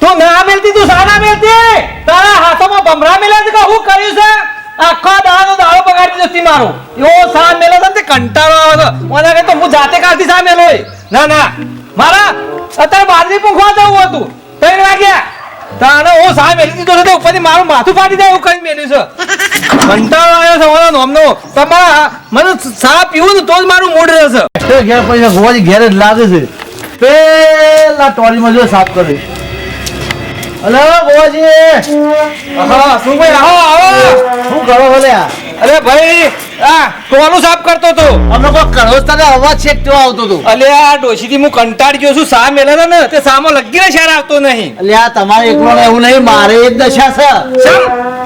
તું ના મેલતી તું સાના મેલતી તારા હાથોમાં ભમરા મેલ્યા છે કે હું કર્યું છે આખો દાડો બગાડી જતી મારો એવો સા મેલો છે ને તે કંટાળો આવે છે ઓના કે તો હું જાતે કાઢી સા મેલો ના ના મારા અત્યારે બાજરી પૂંખવા જવું હતું 3 વાગ્યા તાણે હું સા મેલી દીધો છે ઉપરથી મારું માથું ફાટી જાય એવું કઈ મેલ્યું છે કંટાળો આવ્યો છે ઓનો નોમનો તમારા મને સા પીવું ને તો જ મારું મૂડ રહેશે તે ઘેર પૈસા ગોવાજી ઘેર જ લાગે છે પેલા ટોલીમાં જો સાફ કરે હલો ગોવાજી હા શું ભાઈ આવો આવો શું કરો ભલે અરે ભાઈ આ ટોલું સાફ કરતો તો અમને કોઈ કડોસ્તાનો અવાજ છે કેવો આવતો હતો અલે આ ડોશીથી હું કંટાળી ગયો છું સા મેલે ને તે સામો લગીને શેર આવતો નહીં એટલે આ તમારે એકલો એવું નહીં મારે એક દશા છે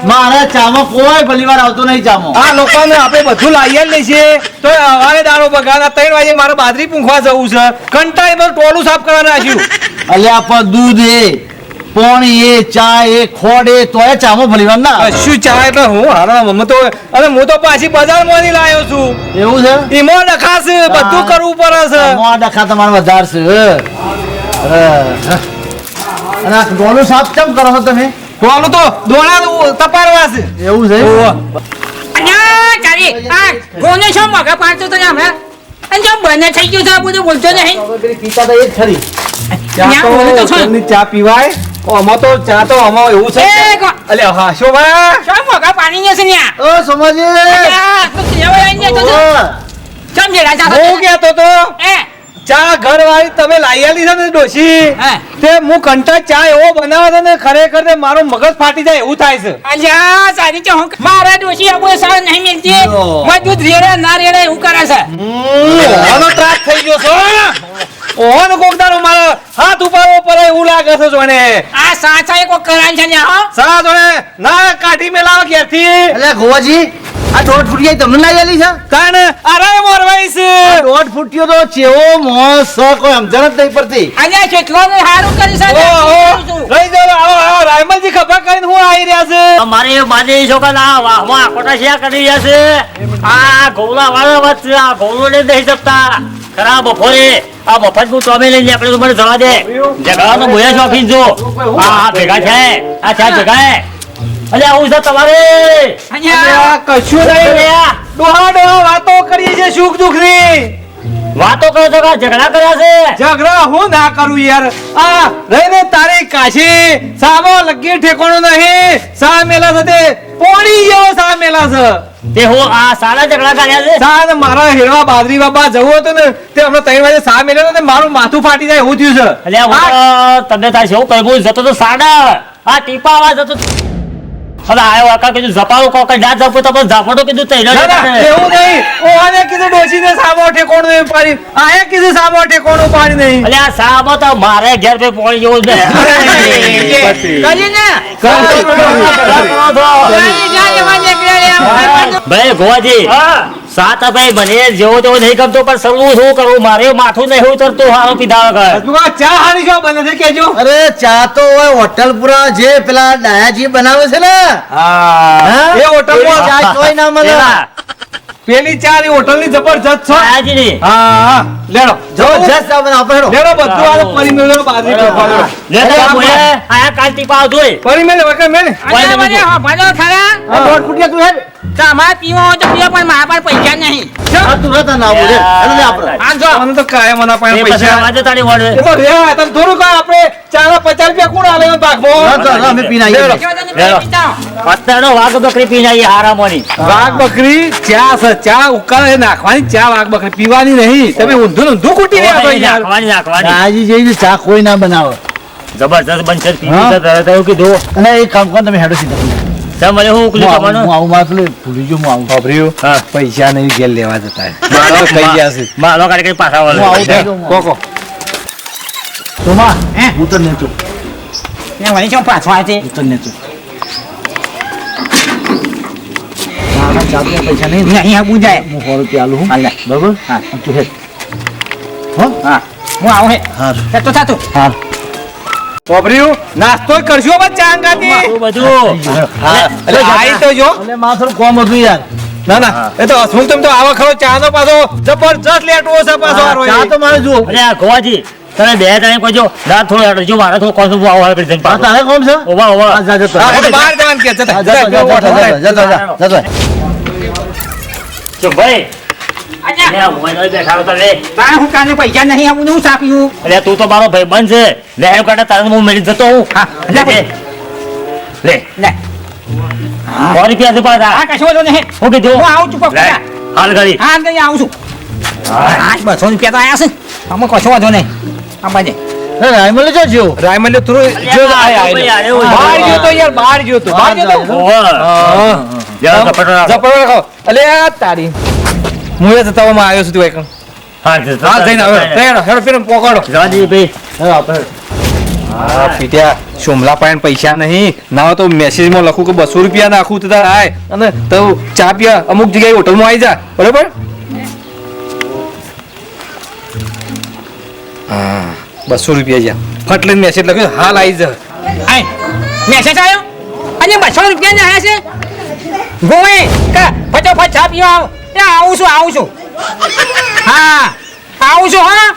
મારા ચામાં કોઈ ભલીવાર આવતો નહીં ચામો આ લોકોને આપણે બધું લાવી જ લઈશે તો હવે દાડો બગાડા 3 વાગે મારે બાજરી પૂંખવા જવું છે કંટાળી બધું ટોલું સાફ કરવાનું રાખ્યું એટલે આ પણ દૂધ એ પાણી એ ચા એ ખોડ એ તોય ચામો ભલીવાર ના શું ચા એટલે હું હારા મમ્મી તો અરે હું તો પાછી બજારમાંથી લાવ્યો છું એવું છે ઈમો ડખાશે બધું કરવું પડે છે મોં ડખા તમારે વધારે છે અને આ ડોલું સાફ કેમ કરો છો તમે ટોલું તો દોણા તપારવા છે એવું છે અન્યા ચાલી આ ગોને શું મગા પાડતો તો ને હમણાં અને જો બને થઈ ગયું છે આ બધું બોલતો નહીં પીતા તો એ જ ખરી ચા પીવાય આમાં તો ચા તો આમાં એવું છે અલે હા શું ભાઈ શું મગા પાણી ને છે ન્યા ઓ સમાજી સમજે રાજા હું કહેતો તો એ ચા ઘર વાળી તમે લાવી આલી છે ને ડોશી હા. તે હું કંટા ચા એવો બનાવે છે ને ખરેખર તે મારો મગજ ફાટી જાય એવું થાય છે અલ્યા સારી તો હું મારા ડોશી આ કોઈ સાર નહીં મિલતી મત દૂધ રેડે ના રેડે એવું કરે છે આનો ત્રાસ થઈ ગયો છો ઓહો કોકદારો મારો હાથ ઉપાડવો પડે એવું લાગે છે જોને આ સાચા એક કરાન છે ને હો સા જોને ના કાઢી મેલાવ ઘેરથી એટલે ગોવાજી આ દોઢ ફૂટિયા તમને લાવી આલી છે કાન અરે મોરવાઈ છે દોઢ ફૂટિયો તો ચેવો મોસ કોઈ સમજણ જ નહીં પડતી અલ્યા કેટલો ને હારું કરી છે ઓહો રહી જાવ આવો આવો રાયમલજી ખબર કરીને હું આવી રહ્યા છે અમારે બાજે છોકરા વાહ કોટા શિયા કરી રહ્યા છે આ ગોલા વાળા વચ્ચે આ ગોલો ને દઈ શકતા ખરા બપોરે આ મફત નું ટોમે લઈને આપણે તો મને જવા દે જગા તો બોયા છો ઓફિસ જો આ ભેગા છે આ ચા ભેગા અલે આવું છે તમારે અલ્યા કશું નહીં ડોહા ડોહા વાતો કરીએ છે સુખ દુઃખ ની વાતો કરો છો કે ઝઘડા કર્યા છે ઝઘડા હું ના કરું યાર આ રહીને તારી કાશી સામો લગી ઠેકોણું નહીં સા મેલા સાથે પોણી જેવો સા મેલા છે તે હું આ સારા ઝઘડા કર્યા છે સા મારા હેરવા બાદરી બાબા જવું હતું ને તે હમણાં 3 વાગે સા મેલ્યો ને મારું માથું ફાટી જાય એવું થયું છે એટલે તમને થાય છે એવું કહ્યું જતો તો સાડા આ ટીપા આવા જતો હવે આયો આકા કીધું ઝપાડો કોક ના ઝપો તો બસ ઝાપડો કીધું તૈયાર ના, ના, એવું નહીં ઓને કીધું ડોશીને સામો ઠેકોણું નહીં પાડી આયા કીધું સામો ઠેકોણું પાડી નહીં અલે આ સાબો તો મારે ઘેર પે પોણી જેવું જ કરી ને ભાઈ ગોવાજી સાત ભાઈ મને જેવો તેવો નહીં ગમતો પણ સરું શું કરું મારે માથું નહીં ઉતરતું હારો પીધા વગર તું આ ચા હારી જો બને છે કેજો અરે ચા તો હોય હોટલ પુરા જે પેલા ડાયાજી બનાવે છે ને હા એ હોટલમાં ચા કોઈ ના મળે પેલી ચા ની હોટલ ની જબરજસ્ત છો આયાજીની હા હા લેડો જબરજસ્ત ચા બનાવો હેડો લેડો બધું આ પરિમેળ બાજરી પર આયા કાલ ટીપા આવતું પરિમેળ વગર મેં ભલો ખરા દોઢ ફૂટિયા તું હેડ તમારે પીવો હોય તો પીવો પણ મારા પાસે પૈસા નહીં આ તુરત ના બોલે એટલે આપણે આ જો મને તો કાયમ મના પાસે પૈસા વાજે તારી વડે એ તો રે તને થોડું કા આપણે ચાના 50 રૂપિયા કોણ આલે ભાગમાં અમે પીને આવીએ જો તને બે પીતા અત્યારનો વાઘ બકરી પી જાય હારામોની વાઘ બકરી ચા છે ચા ઉકાળે નાખવાની ચા વાઘ બકરી પીવાની નહીં તમે ઊંધું ઊંધું કૂટી રહ્યા છો યાર નાખવાની ડાયાજી જેવી ચા કોઈ ના બનાવે જબરજસ્ત બનશે પીવી તો કીધું અને એક કામ કર તમે હેડો સીધા મને હું ઉકલી હું કરવાનું આવું મારે ભૂલી ગયો હું આવું ખબર્યું હા. પૈસા નહીં ઘેર લેવા જતા મારો કહી ગયા છે મારો કાઢી પાછા હું આવું થઈ વાળો ગયો કોકો તોમા ઉતર ને તું ને વળી શું પાછો આવે ઉતર ને તું મારા ચાપને પૈસા નહીં નહીં આવું જાય હું 100 રૂપિયા આલું હું હાલે. બરોબર હા તું હેડ હો હા હું આવું હે હા તો થાતું હા ખબર્યું નાસ્તો કરશો બસ ચા અંગાતી બધું એટલે આઈ તો જો એટલે મારે થોડું કોમ હતું યાર ના ના એ તો હસમુખ તમે તો આવા ખરો ચા નો પાછો જબરજસ્ત લેટવો છે પાછો હારો ચા તો મારે જુઓ અરે આ ગોવાજી તમે બે ટાઈમ કહેજો ના થોડું હેડો જો મારે થોડું કોણ આવો હાલ કરી દે આ તારે કોમ છે ઓવા ઓવા આ જા જતો હા, તો બહાર જવાનું કે જતા. જતો જો ભાઈ અલ્યા લે મોબાઈલ બેઠા હતા લે તારે હું કાને પૈસા નહીં આપું હું સાપ્યું અરે તું તો મારો ભાઈબંધ છે લે એમ કાઢા તારે હું મેળી જતો હું હા, લે. લે લે 100 રૂપિયા છે પાછા આ કશો વાંધો નહીં હું કીધું હું આવું છું લે પપ્પા હાલ કરી હા કઈ આવું છું હા 200 રૂપિયા તો આયા છે આમાં કશો વાંધો નહીં આ બાજે રાયમલ જો જો રાયમલ્યો થોડું જો આય આય બહાર ગયો તો યાર બહાર ગયો તો બહાર ગયો તો ઓવા જા કપડો રાખો જપડો રાખો અલે આ તારી હું એ જતાવામાં આવ્યો છું તું એક હા હા જઈને હવે હેડો હેડો પેલો પોકાડો જવાજી ભાઈ હવે આપણે હા પીટ્યા સોમલા પાસે પૈસા નહીં ના હોય તો મેસેજમાં લખું કે 200 રૂપિયા નાખું તો તાર આય અને તો ચા પીવા અમુક જગ્યાએ હોટલમાં આવી જા બરોબર હા 200 રૂપિયા જ્યાં ફટ લઈને મેસેજ લખ્યો હાલ આવી જા આય મેસેજ આવ્યો અને 200 રૂપિયા ને આયા છે ગોએ કા ફટાફટ ચા પીવા આવો એ આવું છું હા આવું છું હા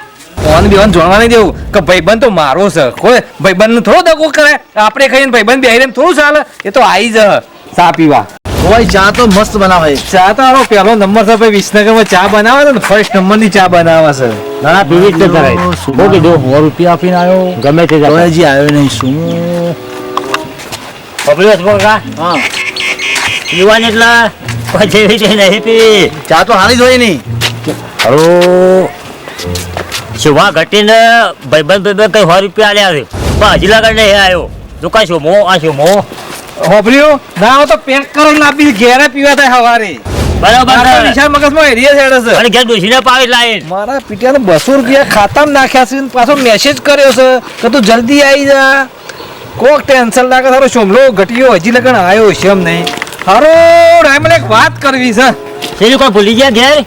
ફોન બેવાન જોડવા નહીં દેવું કે ભાઈબંધ તો મારો છે કોઈ ભાઈબંધ થોડો દગો કરે આપણે ખાઈને ભાઈબંધ બેહીને થોડું ચાલે એ તો આવી જ ચા પીવા કોઈ ચા તો મસ્ત બનાવે ચા તો આનો પહેલો નંબર છે ભાઈ વિસનગરમાં ચા બનાવે છે ને ફર્સ્ટ નંબરની ચા બનાવે છે ના પીવી જ કરાય બહુ કીધું 100 રૂપિયા આપીને આવ્યો ગમે તે તો હજી આવ્યો નહીં શું પકડ્યો છે કાકા હા યુવાન એટલા પછી રીતે નહીં પી ચા તો હારી જ હોય નહીં હરો શુભા ઘટીને ભાઈબંધ કઈ 100 રૂપિયા આલ્યા છે પણ હજી લગન નહીં આવ્યો દુકાન શું આ શું હોભર્યું ના હોય તો પેક કરીને આપી ઘેરે પીવા થાય હવારે બરાબર મારા વિશાળ મગજમાં એરિયા છેડે છે અને ઘેર ડોસીને પાવી લાઈન મારા પીટિયાને 200 રૂપિયા ખાતામાં નાખ્યા છે અને પાછો મેસેજ કર્યો છે કે તું જલ્દી આવી જા કોક ટેન્શન લાગે તારો સોમલો ઘટ્યો હજી લગન આવ્યો છે એમ નહીં હારો રાયમલ એક વાત કરવી છે તેની કોઈ ભૂલી ગયા ઘેર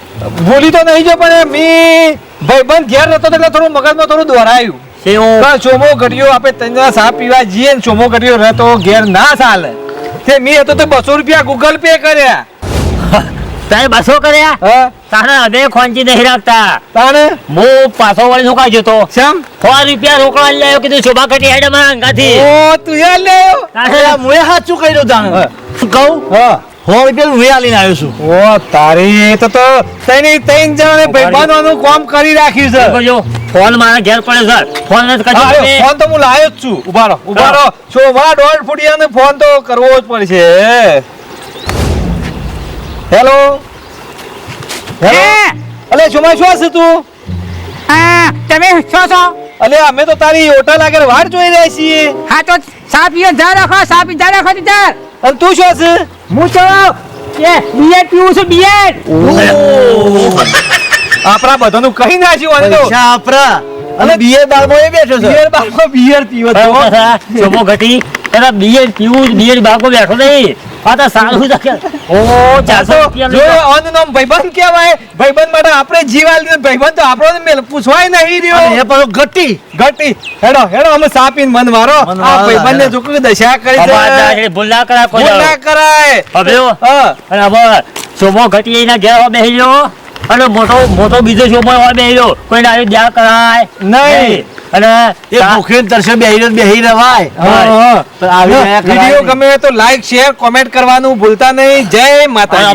ભૂલી તો નહીં જો પણ મી ભાઈબંધ ઘેર નતો એટલે થોડું મગજમાં થોડું દોરાયું શું પણ ચોમો ઘટ્યો આપણે ત્રણ જણા ચા પીવા જઈએ ને ચોમો ઘટ્યો રહેતો ઘેર ના ચાલે તે મી હતો તો 200 રૂપિયા ગૂગલ પે કર્યા તારે 200 કર્યા હા તારે હવે ખોંચી નહીં રાખતા તાણે હું પાછો વળી શું કાઢ્યો તો શેમ 100 રૂપિયા રોકડા લઈ આવ્યો કીધું શોભા ઘટી હેડ મારા અંગાથી ઓ તું યાર લે અરે મુએ સાચું કર્યું તાણે હા. શું કહું હા 100 રૂપિયા મુએ આલીને આવ્યો છું ઓ તારી તો ત્રણ જણાને ભાઈબંધોનું કામ કરી રાખ્યું છે કરજો ફોન મારા ઘેર પડ્યો છે ફોન જ હા, કરજો ફોન તો હું લાયો જ છું ઉભા રહો શોભા દોઢ ફૂટિયાને ફોન તો કરવો જ પડશે હેલો હેલો હા અલે શોભા શું હશે તું હા તમે છો છો અલે અમે તો તારી હોટલ આગળ વાટ જોઈ રહ્યા છીએ હા તો ચા પીવા જા રાખો ચા પી જા રાખો જા અને તું શું હશે હું તો એ બિયર પીવું છું બિયર આપણા બધાનું કહી નાખ્યું અને તો પૈસા આપરા અને બીએ બારમાં એ બેઠો છે બિયર બારમાં બિયર પીવો છો શોભો ઘટી તારા બિયર પીવું બિયર બાકો બેઠો નહીં આ તો સારું છે ઓ 400 રૂપિયા જો લઈ અન નામ ભાઈબંધ કહેવાય ભાઈબંધ માટે આપણે જીવ આલી દીધો. ભાઈબંધ તો આપણો મેલ પૂછવાય નહીં અને રહ્યો એ પાછો ઘટી ઘટી હેડો અમે સાપીને મન મારો મન આ મારો, ભાઈબંધને હેડો. જોકો દશા કરી છે અમારા ભૂલ ના કરા કોઈ ભૂલ ના કરાય હભ્યો હા અને હવે શોભો ઘટી એના ઘેર બેસી ગયો અને મોટો બીજો શોભો બેસી ગયો કોઈને આવી દ્યા કરાય નહીં. અને એ ભૂખે તરસે બેહી રવાય હા, હા. પણ આવી ગયા કરાય વિડીયો નહીં. ગમે તો લાઈક શેર કોમેન્ટ કરવાનું ભૂલતા નહીં જય માતા